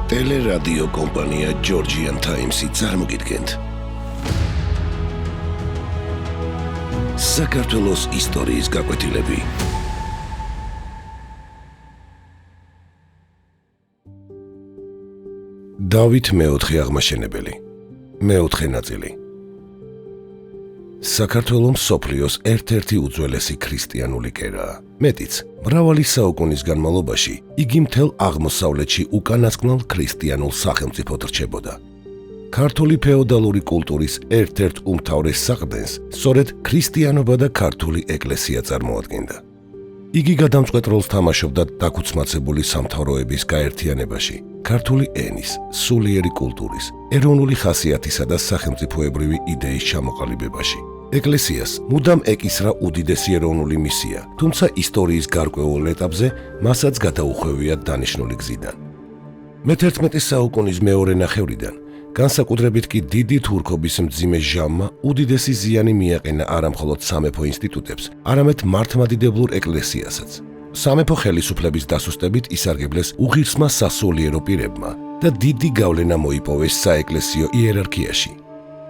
ტელერადიო კომპანია Georgian Times-ი წარმოგიდგენთ. საქართველოს ისტორიის გაკვეთილები. დავით მეოთხე აღმაშენებელი. მეოთხე ნაწილი. საქართველო მსოფლიოს ერთ-ერთი უძველესი ქრისტიანული კერაა. მეტიც, მრავალი საუკუნის განმავლობაში იგი მთელ აღმოსავლეთში უკანასკნელ ქრისტიანულ სახელმწიფოდ რჩებოდა. ქართული ფეოდალური კულტურის ერთ-ერთ უმთავრეს საყრდენს სწორედ ქრისტიანობა და ქართული ეკლესია წარმოადგენდა. იგი გადამწყვეტ როლს თამაშობდა დაქუცმაცებული სამთავროების გაერთიანებაში, ქართული ენის, სულიერი კულტურის, ეროვნული ხასიათისა და სახელმწიფოებრივი იდეის ჩამოყალიბებაში. ეკლესიას მუდამ ეკისრა უდიდესი ეროვნული მისია, თუმცა ისტორიის გარკვეულ ეტაპზე მასაც გადაუხვევია დანიშნული გზიდან. მე-11 საუკუნის მეორე ნახევრიდან განსაკუთრებით კი დიდი თურქობის მძიმე ჟამმა უდიდესი ზიანი მიაყენა არა მხოლოდ სამეფო ინსტიტუტებს, არამედ მართლმადიდებლურ ეკლესიასაც. სამეფო ხელისუფლების დასუსტებით ისარგებლეს უღირსმა სასულიერო პირებმა და დიდი გავლენა მოიპოვეს საეკლესიო იერარქიაში.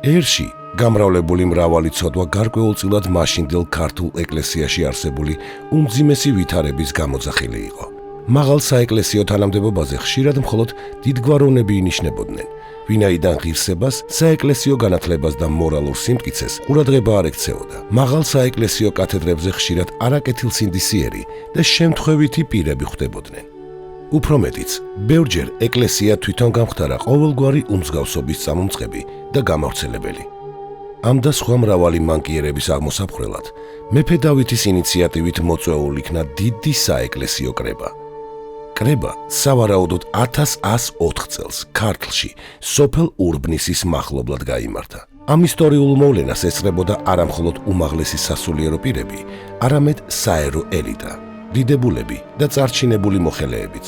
ერში გამრავლებული მრავალი ცოდვა გარკვეულწილად მაშინდელ ქართულ ეკლესიაში არსებული უმძიმესი ვითარების გამოძახილი იყო. მაღალ საეკლესიო თანამდებობაზე ხშირად მხოლოდ დიდგვაროვნები ინიშნებოდნენ, ვინაიდან ღირსებას, საეკლესიო განათლებას და მორალურ სიმტკიცეს ყურადღება არ ექცეოდა. მაღალ საეკლესიო კათედრებზე ხშირად არაკეთილსინდისიერი და შემთხვევითი პირები ხვდებოდნენ. უფრო მეტიც, ბევრჯერ ეკლესია თვითონ გამხდარა ყოველგვარი უმსგავსობის წამომწყები და გამავრცელებელი. ამ და სხვა მრავალი მანკიერების აღმოსაფხრელად მეფე დავითის ინიციატივით მოწვეულ იქნა დიდი საეკლესიო კრება. კრება სავარაუდოდ 1104 წელს ქართლში, სოფელ ურბნისის მახლობლად გაიმართა. ამ ისტორიულ მოვლენას ესწრებოდა არა მხოლოდ უმაღლესი სასულიერო პირები, არამედ საერო ელიტა, დიდებულები და წარჩინებული მოხელეებიც.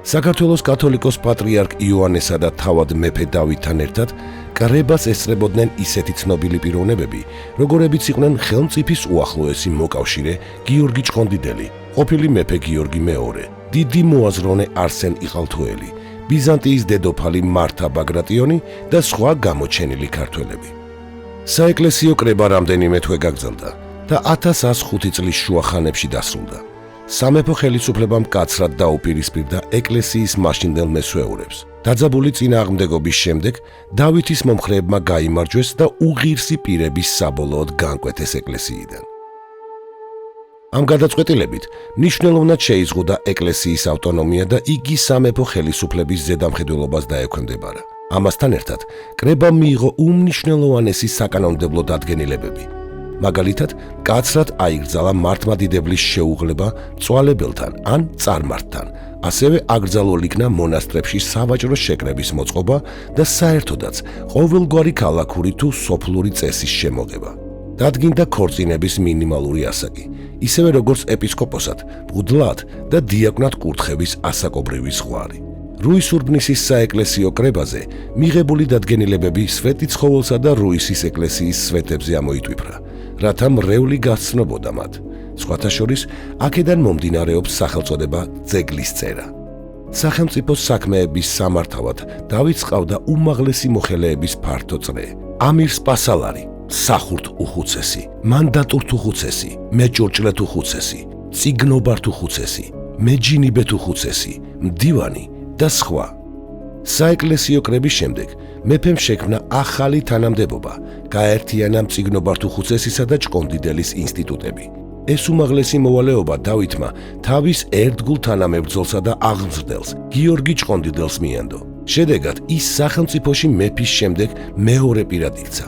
საქართველოს კათოლიკოს პატრიარქ იოანესა და თავად მეფე დავითთან ერთად კრებას ესწრებოდნენ ისეთი ცნობილი პიროვნებები, როგორებიც იყვნენ ხელმწიფის უახლოესი მოკავშირე გიორგი ჭყონდიდელი, ყოფილი მეფე გიორგი მეორე, დიდი მოაზროვნე არსენ იყალთოელი, ბიზანტიის დედოფალი მართა ბაგრატიონი და სხვა გამოჩენილი ქართველები. საეკლესიო კრება რამდენიმე თვე გაგრძელდა და 1105 წლის შუახანებში დასრულდა. სამეფო ხელისუფლებამ მკაცრად დაუპირისპირდა ეკლესიის მაშინდელ მესვეურებს. დაძაბული წინააღმდეგობის შემდეგ დავითის მომხრეებმა გაიმარჯვეს და უღირსი პირების საბოლოოდ განკვეთეს ეკლესიიდან. ამ გადაწყვეტილებით მნიშვნელოვნად შეიზღუდა ეკლესიის ავტონომია და იგი სამეფო ხელისუფლების ზედამხედველობას დაექვემდებარა. ამასთან ერთად კრებამ მიიღო უმნიშვნელოვანესი საკანონმდებლო დადგენილებები. მაგალითად, მკაცრად აიგრძალა მართლმადიდებლის შეუღლება მწვალებელთან ან წარმართთან, ასევე აკრძალულ იქნა მონასტრებში სავაჭრო შეკრების მოწყობა და საერთოდაც ყოველგვარი ქალაქური თუ სოფლური წესის შემოღება. დადგინდა ქორწინების მინიმალური ასაკი, ისევე როგორც ეპისკოპოსად, მღვდლად და დიაკვნად კურთხევის ასაკობრივი ზღვარი. რუის-ურბნისის საეკლესიო კრებაზე მიღებული დადგენილებები სვეტიცხოველსა და რუისის ეკლესიის სვეტებზე ამოიტვიფრა, რათა მრევლი გასცნობოდა მათ. სხვათა შორის, აქედან მომდინარეობს სახელწოდება ძეგლის წერა. სახელმწიფოს საქმეების სამართავად დავითს ჰყავდა უმაღლესი მოხელეების ფართო წრე. ამირ სპასალარი, სახურთ უხუცესი, მანდატურთ უხუცესი, მეჭურჭლეთ უხუცესი, წიგნობართ უხუცესი, მეჯინიბეთ უხუცესი, მდივანი და სხვა. საეკლესიო კრების შემდეგ მეფემ შექმნა ახალი თანამდებობა, გაერთიანა მწიგნობართ უხუცესისა და ჭყონდიდელის ინსტიტუტები. ეს უმაღლესი მოვალეობა დავითმა თავის ერთგულ თანამებრძოლსა და აღმზრდელს, გიორგი ჭყონდიდელს მიანდო. შედეგად ის სახელმწიფოში მეფის შემდეგ მეორე პირად იქცა.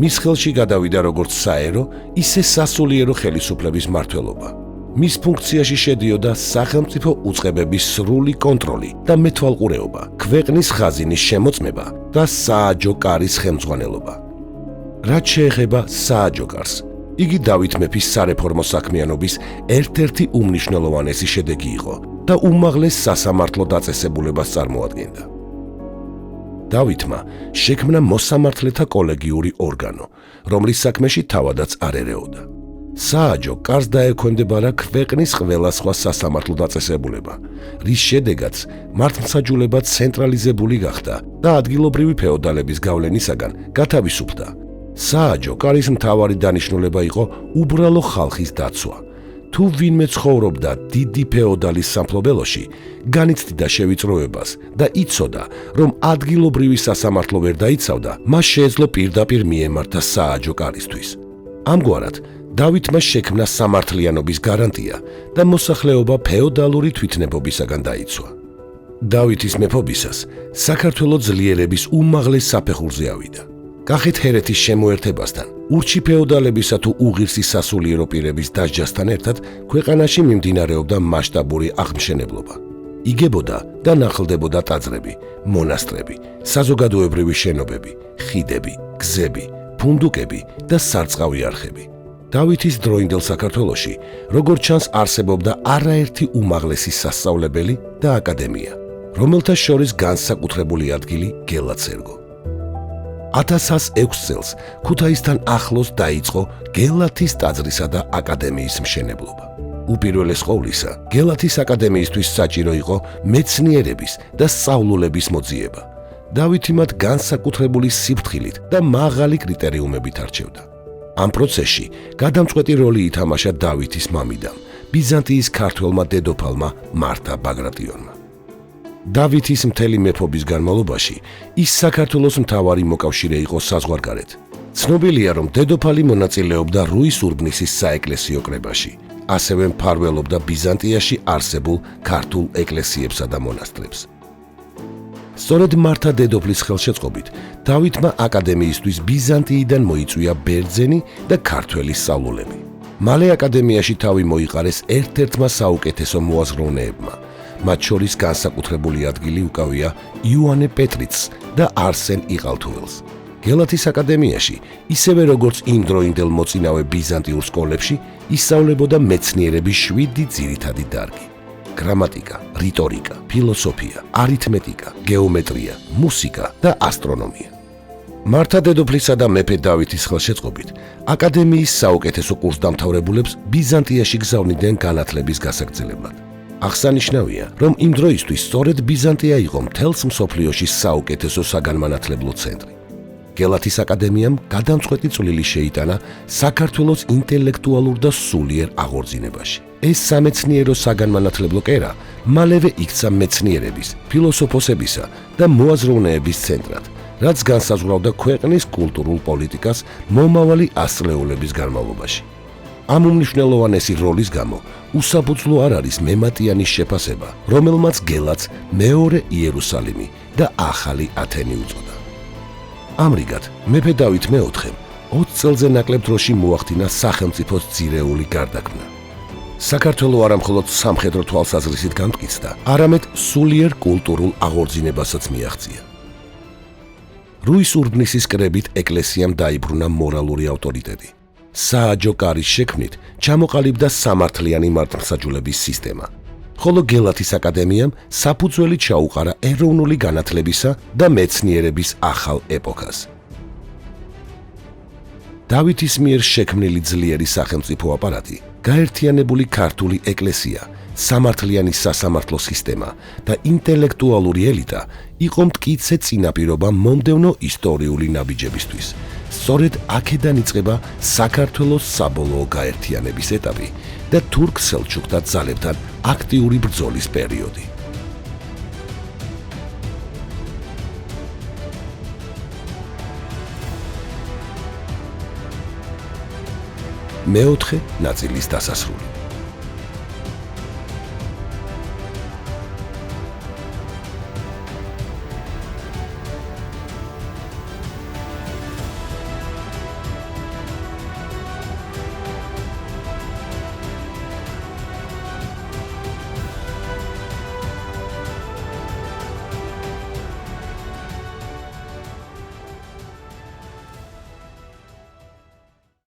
მის ხელში გადავიდა როგორც საერო, ისე სასულიერო ხელისუფლების მმართველობა. მის ფუნქციაში შედიოდა სახელმწიფო უწყებების სრული კონტროლი და მეთვალყურეობა, ქვეყნის ხაზინის შემოწმება და სააჯო კარის ხელმძღვანელობა. რაც შეეხება სააჯო კარს, იგი დავით მეფის სარეფორმო საქმიანობის ერთ-ერთი უმნიშვნელოვანესი შედეგი იყო და უმაღლეს სასამართლო დაწესებულებას წარმოადგენდა. დავითმა შექმნა მოსამართლეთა კოლეგიური ორგანო, რომლის საქმეში თავადაც არ ერეოდა. სააჯო კარს დაექვემდებარა ქვეყნის ყველა სხვა სასამართლო დაწესებულება, რის შედეგადაც მართლმსაჯულება ცენტრალიზებული გახდა და ადგილობრივი ფეოდალების გავლენისაგან გათავისუფლდა. სააჯო კარის მთავარი დანიშნულება იყო უბრალო ხალხის დაცვა. თუ ვინმე ცხოვრობდა დიდი ფეოდალის სამფლობელოში, განიცდიდა შევიწროებას და იცოდა, რომ ადგილობრივი სასამართლო ვერ დაიცავდა, მას შეეძლო პირდაპირ მიემართა სააჯო კარისთვის. ამგვარად, დავითმა შექმნა სამართლიანობის გარანტია და მოსახლეობა ფეოდალური თვითნებობისაგან დაიცვა. დავითის მეფობისას საქართველო ძლიერების უმაღლეს საფეხურზე ავიდა. კახეთ ჰერეთის შემოერთებასთან, ურჩი ფეოდალებისა თუ უღირსი სასულიერო პირების დასჯასთან ერთად ქვეყანაში მიმდინარეობდა მასშტაბური აღმშენებლობა. იგებოდა და ნახლდებოდა ტაძრები, მონასტრები, საზოგადოებრივი შენობები, ხიდები, გზები, ფუნდუკები და სარწყავი არხები. დავითის დროინდელ საქართველოში, როგორც ჩანს, არსებობდა არაერთი უმაღლესი სასწავლებელი და აკადემია, რომელთა შორის განსაკუთრებული ადგილი გელათს ერგო. 1106 წელს ქუთაისთან ახლოს დაიწყო გელათის ტაძრისა და აკადემიის მშენებლობა. უპირველეს ყოვლისა, გელათის აკადემიისთვის საჭირო იყო მეცნიერების და სწავლულების მოძიება. დავითი მათ განსაკუთრებული სიფრთხილით და მაღალი კრიტერიუმებით არჩევდა. ამ პროცესში გადამწყვეტი როლი ითამაშა დავითის მამიდამ, ბიზანტიის ქართველმა დედოფალმა მართა ბაგრატიონმა. დავითის მთელი მეფობის განმავლობაში ის საქართველოს მთავარი მოკავშირე იყო საზღვარგარეთ. ცნობილია, რომ დედოფალი მონაწილეობდა რუის ურბნისის საეკლესიო კრებაში, ასევე მფარველობდა ბიზანტიაში არსებულ ქართულ ეკლესიებსა და მონასტრებს. სწორედ მართა დედოფლის ხელშეწყობით დავითმა აკადემიისთვის ბიზანტიიდან მოიწვია ბერძენი და ქართველი სწავლულები. მალე აკადემიაში თავი მოიყარეს ერთ-ერთმა საუკეთესო მოაზროვნეებმა, მათ შორის განსაკუთრებული ადგილი უკავია იოანე პეტრიცს და არსენ იყალთუელს. გელათის აკადემიაში, ისევე როგორც იმდროინდელ მოწინავე ბიზანტიურ სკოლებში, ისწავლებოდა მეცნიერების 7 ძირითადი დარგი: გრამატიკა, რიტორიკა, ფილოსოფია, არითმეტიკა, გეომეტრია, მუსიკა და ასტრონომია. მართა დედოფლისა და მეფე დავითის ხელშეწყობით აკადემიის საუკეთესო კურსდამთავრებულებს ბიზანტიაში გზავნიდნენ განათლების გასაგრძელებლად. აღსანიშნავია, რომ იმ დროისთვის სწორედ ბიზანტია იყო მთელს მსოფლიოში საუკეთესო საგანმანათლებლო ცენტრი. გელათის აკადემიამ გადამწყვეტი წვლილი შეიტანა საქართველოს ინტელექტუალურ და სულიერ აღორძინებაში. ეს სამეცნიერო საგანმანათლებლო კერა მალევე იქცა მეცნიერების, ფილოსოფოსებისა და მოაზროვნეების ცენტრად, რაც განსაზღვრავდა ქვეყნის კულტურულ პოლიტიკას მომავალი ასწლეულების განმავლობაში. ამ უმნიშვნელოვანესი როლის გამო უსაფუძვლო არ არის მემატიანის შეფასება, რომელმაც გელათს მეორე იერუსალიმი და ახალი ათენი უწოდა. ამრიგად, მეფე დავით მეოთხემ 20 წელზე ნაკლებ დროში მოახდინა სახელმწიფოს ძირეული გარდაქმნა. საქართველო არამხოლოდ სამხედრო თვალსაზრისით განმტკიცდა, არამედ სულიერ კულტურულ აღორძინებასაც მიაღწია. რუის ურბნისის კრებით ეკლესიამ დაიბრუნა მორალური ავტორიტეტი. სააჯო კარის შექმნით ჩამოყალიბდა სამართლიანი მართლმსაჯულების სისტემა, ხოლო გელათის აკადემიამ საფუძველი ჩაუყარა ეროვნული განათლებისა და მეცნიერების ახალ ეპოქას. დავითის მიერ შექმნილი ძლიერი სახელმწიფო აპარატი, გაერთიანებული ქართული ეკლესია, სამართლიანი სასამართლო სისტემა და ინტელექტუალური ელიტა იყო მტკიცე წინაპირობა მომდევნო ისტორიული ნაბიჯებისთვის. სწორედ აქედან იწყება საქართველოს საბოლოო გაერთიანების ეტაპი და თურქ-სელჩუკთა ძალებთან აქტიური ბრძოლის პერიოდი. მეოთხე ნაწილის დასასრული.